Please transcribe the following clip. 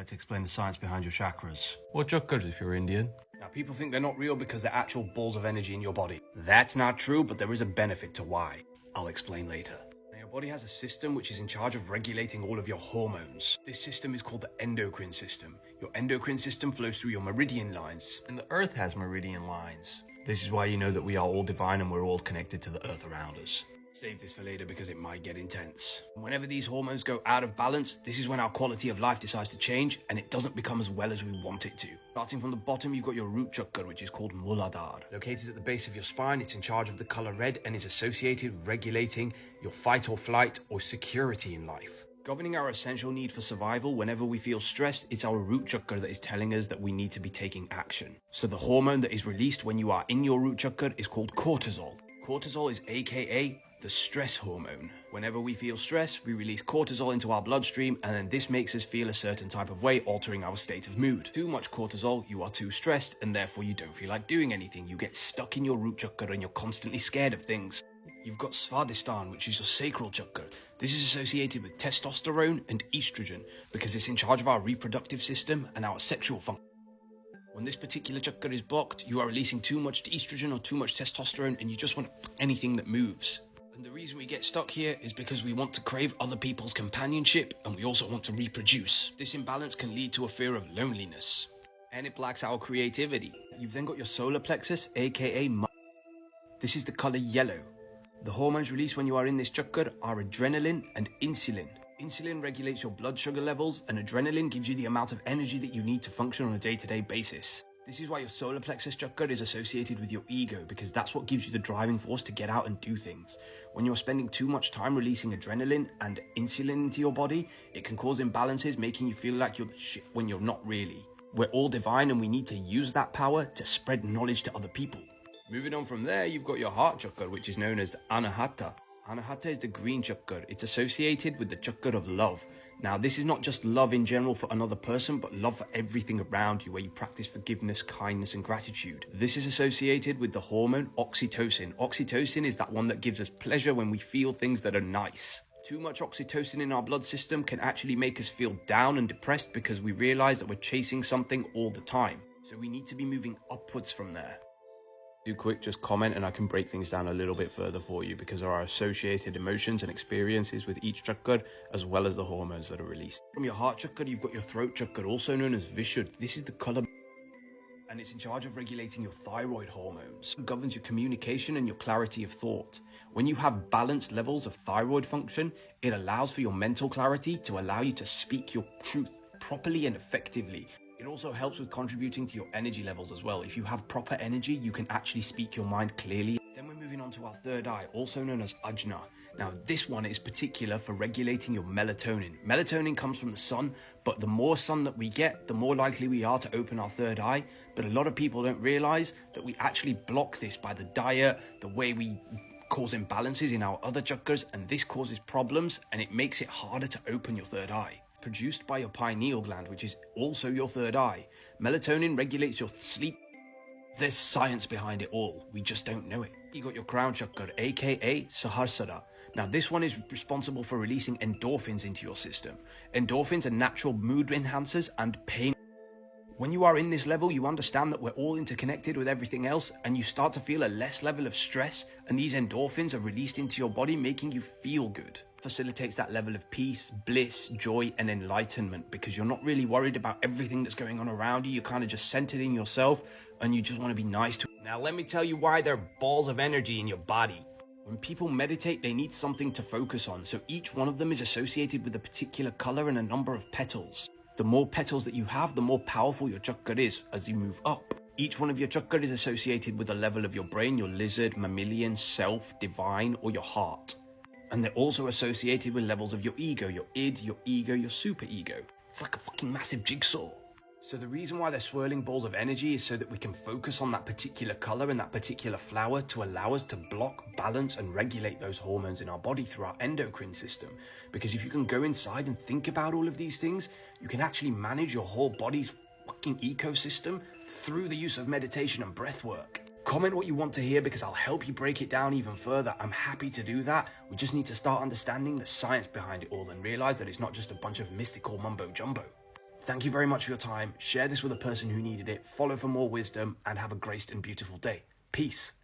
Let's explain the science behind your chakras, or chakras if you're Indian. Now, people think they're not real because they're actual balls of energy in your body. That's not true, but there is a benefit to why. I'll explain later. Now, your body has a system which is in charge of regulating all of your hormones. This system is called the endocrine system. Your endocrine system flows through your meridian lines, and the earth has meridian lines. This is why you know that we are all divine and we're all connected to the earth around us. Save this for later because it might get intense. Whenever these hormones go out of balance, this is when our quality of life decides to change and it doesn't become as well as we want it to. Starting from the bottom, you've got your root chakra, which is called Muladhara. Located at the base of your spine, it's in charge of the color red and is associated with regulating your fight or flight or security in life. Governing our essential need for survival, whenever we feel stressed, it's our root chakra that is telling us that we need to be taking action. So the hormone that is released when you are in your root chakra is called cortisol. Cortisol is aka the stress hormone. Whenever we feel stress, we release cortisol into our bloodstream, and then this makes us feel a certain type of way, altering our state of mood. Too much cortisol, you are too stressed, and therefore you don't feel like doing anything. You get stuck in your root chakra and you're constantly scared of things. You've got Svadhisthana, which is your sacral chakra. This is associated with testosterone and estrogen because it's in charge of our reproductive system and our sexual function. When this particular chakra is blocked, you are releasing too much estrogen or too much testosterone and you just want anything that moves. And the reason we get stuck here is because we want to crave other people's companionship and we also want to reproduce. This imbalance can lead to a fear of loneliness and it blacks our creativity. You've then got your solar plexus, aka this is the color yellow. The hormones released when you are in this chakra are adrenaline and insulin. Insulin regulates your blood sugar levels and adrenaline gives you the amount of energy that you need to function on a day-to-day basis. This is why your solar plexus chakra is associated with your ego, because that's what gives you the driving force to get out and do things. When you're spending too much time releasing adrenaline and insulin into your body, it can cause imbalances, making you feel like you're the shit when you're not really. We're all divine and we need to use that power to spread knowledge to other people. Moving on from there, you've got your heart chakra, which is known as the Anahata. Anahata is the green chakra. It's associated with the chakra of love. Now, this is not just love in general for another person, but love for everything around you, where you practice forgiveness, kindness, and gratitude. This is associated with the hormone oxytocin. Oxytocin is that one that gives us pleasure when we feel things that are nice. Too much oxytocin in our blood system can actually make us feel down and depressed because we realize that we're chasing something all the time. So we need to be moving upwards from there. Do quick, just comment and I can break things down a little bit further for you because there are associated emotions and experiences with each chakra as well as the hormones that are released. From your heart chakra, you've got your throat chakra, also known as Vishuddha. This is the color and it's in charge of regulating your thyroid hormones. It governs your communication and your clarity of thought. When you have balanced levels of thyroid function, it allows for your mental clarity to allow you to speak your truth properly and effectively. It also helps with contributing to your energy levels as well. If you have proper energy, you can actually speak your mind clearly. Then we're moving on to our third eye, also known as Ajna. Now, this one is particular for regulating your melatonin. Melatonin comes from the sun, but the more sun that we get, the more likely we are to open our third eye. But a lot of people don't realize that we actually block this by the diet, the way we cause imbalances in our other chakras, and this causes problems and it makes it harder to open your third eye. Produced by your pineal gland, which is also your third eye. Melatonin regulates your sleep. There's science behind it all. We just don't know it. You got your crown chakra, aka Sahasrara. Now this one is responsible for releasing endorphins into your system. Endorphins are natural mood enhancers and pain. When you are in this level, you understand that we're all interconnected with everything else and you start to feel a less level of stress, and these endorphins are released into your body, making you feel good. Facilitates that level of peace, bliss, joy, and enlightenment because you're not really worried about everything that's going on around you. You're kind of just centered in yourself and you just want to be nice to it. Now, let me tell you why there are balls of energy in your body. When people meditate, they need something to focus on. So each one of them is associated with a particular color and a number of petals. The more petals that you have, the more powerful your chakra is as you move up. Each one of your chakra is associated with a level of your brain, your lizard, mammalian, self, divine, or your heart. And they're also associated with levels of your ego, your id, your ego, your superego. It's like a fucking massive jigsaw. So the reason why they're swirling balls of energy is so that we can focus on that particular color and that particular flower to allow us to block, balance, and regulate those hormones in our body through our endocrine system. Because if you can go inside and think about all of these things, you can actually manage your whole body's fucking ecosystem through the use of meditation and breath work. Comment what you want to hear because I'll help you break it down even further. I'm happy to do that. We just need to start understanding the science behind it all and realize that it's not just a bunch of mystical mumbo jumbo. Thank you very much for your time. Share this with a person who needed it. Follow for more wisdom and have a graced and beautiful day. Peace.